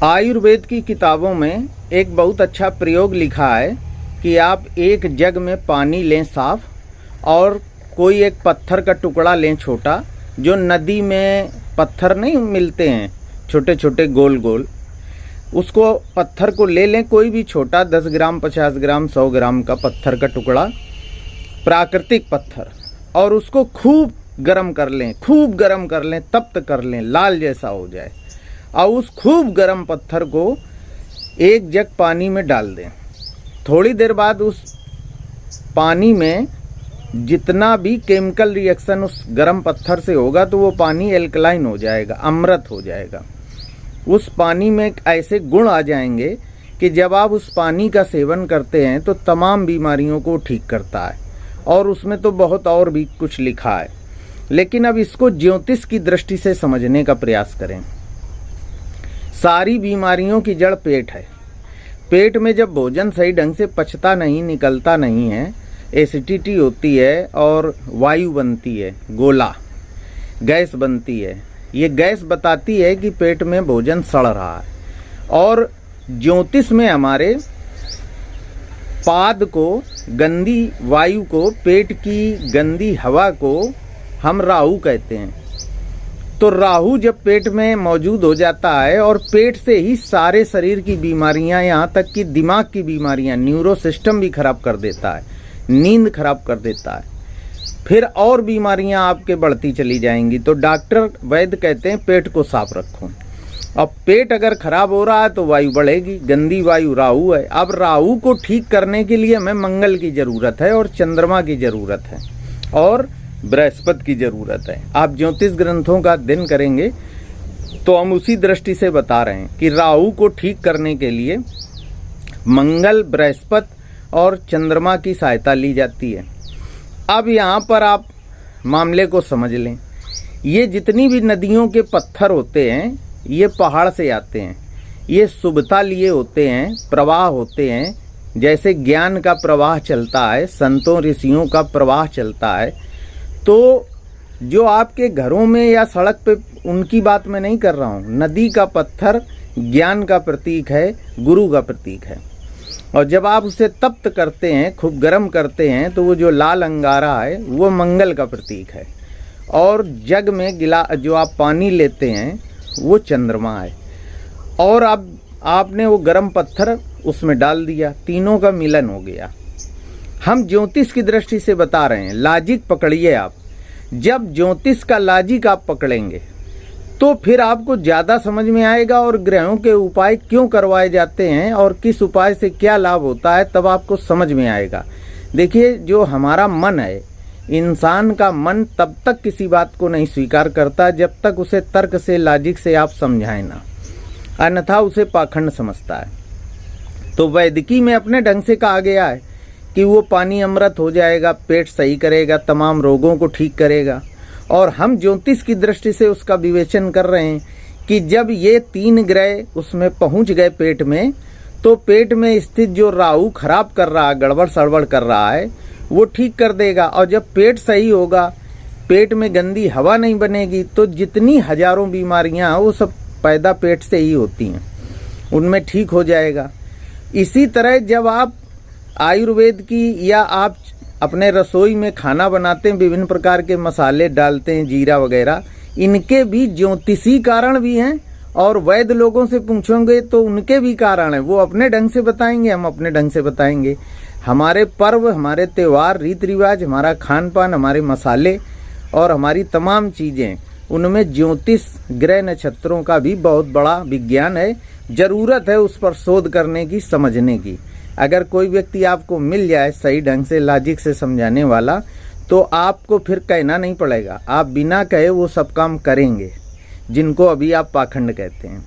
आयुर्वेद की किताबों में एक बहुत अच्छा प्रयोग लिखा है कि आप एक जग में पानी लें साफ और कोई एक पत्थर का टुकड़ा लें छोटा, जो नदी में पत्थर नहीं मिलते हैं छोटे छोटे गोल गोल, उसको पत्थर को ले लें, कोई भी छोटा 10 ग्राम 50 ग्राम 100 ग्राम का पत्थर का टुकड़ा, प्राकृतिक पत्थर, और उसको खूब गरम कर लें, खूब गरम कर लें, तप्त कर लें, लाल जैसा हो जाए, और उस खूब गरम पत्थर को एक जग पानी में डाल दें। थोड़ी देर बाद उस पानी में जितना भी केमिकल रिएक्शन उस गरम पत्थर से होगा तो वो पानी एल्कलाइन हो जाएगा, अमृत हो जाएगा। उस पानी में ऐसे गुण आ जाएंगे कि जब आप उस पानी का सेवन करते हैं तो तमाम बीमारियों को ठीक करता है। और उसमें तो बहुत और भी कुछ लिखा है, लेकिन अब इसको ज्योतिष की दृष्टि से समझने का प्रयास करें। सारी बीमारियों की जड़ पेट है। पेट में जब भोजन सही ढंग से पचता नहीं, निकलता नहीं है, एसिडिटी होती है और वायु बनती है, गोला गैस बनती है। ये गैस बताती है कि पेट में भोजन सड़ रहा है। और ज्योतिष में हमारे पाद को, गंदी वायु को, पेट की गंदी हवा को हम राहु कहते हैं। तो राहु जब पेट में मौजूद हो जाता है और पेट से ही सारे शरीर की बीमारियां, यहाँ तक कि दिमाग की बीमारियां, न्यूरो सिस्टम भी खराब कर देता है, नींद खराब कर देता है, फिर और बीमारियां आपके बढ़ती चली जाएंगी। तो डॉक्टर वैद्य कहते हैं पेट को साफ रखो। अब पेट अगर खराब हो रहा है तो वायु बढ़ेगी, गंदी वायु राहु है। अब राहु को ठीक करने के लिए हमें मंगल की जरूरत है और चंद्रमा की जरूरत है और बृहस्पति की जरूरत है। आप ज्योतिष ग्रंथों का अध्ययन करेंगे तो हम उसी दृष्टि से बता रहे हैं कि राहु को ठीक करने के लिए मंगल, बृहस्पति और चंद्रमा की सहायता ली जाती है। अब यहाँ पर आप मामले को समझ लें। ये जितनी भी नदियों के पत्थर होते हैं ये पहाड़ से आते हैं, ये शुभता लिए होते हैं, प्रवाह होते हैं। जैसे ज्ञान का प्रवाह चलता है, संतों ऋषियों का प्रवाह चलता है, तो जो आपके घरों में या सड़क पे, उनकी बात मैं नहीं कर रहा हूँ। नदी का पत्थर ज्ञान का प्रतीक है, गुरु का प्रतीक है। और जब आप उसे तप्त करते हैं, खूब गर्म करते हैं, तो वो जो लाल अंगारा है वो मंगल का प्रतीक है। और जग में जो आप पानी लेते हैं वो चंद्रमा है। और अब आपने वो गर्म पत्थर उसमें डाल दिया, तीनों का मिलन हो गया। हम ज्योतिष की दृष्टि से बता रहे हैं, लॉजिक पकड़िए आप। जब ज्योतिष का लॉजिक आप पकड़ेंगे तो फिर आपको ज़्यादा समझ में आएगा और ग्रहों के उपाय क्यों करवाए जाते हैं और किस उपाय से क्या लाभ होता है, तब आपको समझ में आएगा। देखिए, जो हमारा मन है, इंसान का मन तब तक किसी बात को नहीं स्वीकार करता जब तक उसे तर्क से, लॉजिक से आप समझाएं ना, अन्यथा उसे पाखंड समझता है। तो वैदिकी में अपने ढंग से कहा गया है कि वो पानी अमृत हो जाएगा, पेट सही करेगा, तमाम रोगों को ठीक करेगा। और हम ज्योतिष की दृष्टि से उसका विवेचन कर रहे हैं कि जब ये 3 ग्रह उसमें पहुंच गए पेट में, तो पेट में स्थित जो राहु खराब कर रहा है, गड़बड़ सड़बड़ कर रहा है, वो ठीक कर देगा। और जब पेट सही होगा, पेट में गंदी हवा नहीं बनेगी, तो जितनी हजारों बीमारियां हैं वो सब पैदा पेट से ही होती हैं, उनमें ठीक हो जाएगा। इसी तरह जब आप आयुर्वेद की, या आप अपने रसोई में खाना बनाते हैं, विभिन्न प्रकार के मसाले डालते हैं, जीरा वगैरह, इनके भी ज्योतिषी कारण भी हैं। और वैद्य लोगों से पूछोगे तो उनके भी कारण हैं, वो अपने ढंग से बताएंगे, हम अपने ढंग से बताएंगे। हमारे पर्व, हमारे त्यौहार, रीति रिवाज, हमारा खान पान, हमारे मसाले और हमारी तमाम चीज़ें, उनमें ज्योतिष, ग्रह नक्षत्रों का भी बहुत बड़ा विज्ञान है। ज़रूरत है उस पर शोध करने की, समझने की। अगर कोई व्यक्ति आपको मिल जाए सही ढंग से, लॉजिक से समझाने वाला, तो आपको फिर कहना नहीं पड़ेगा, आप बिना कहे वो सब काम करेंगे जिनको अभी आप पाखंड कहते हैं।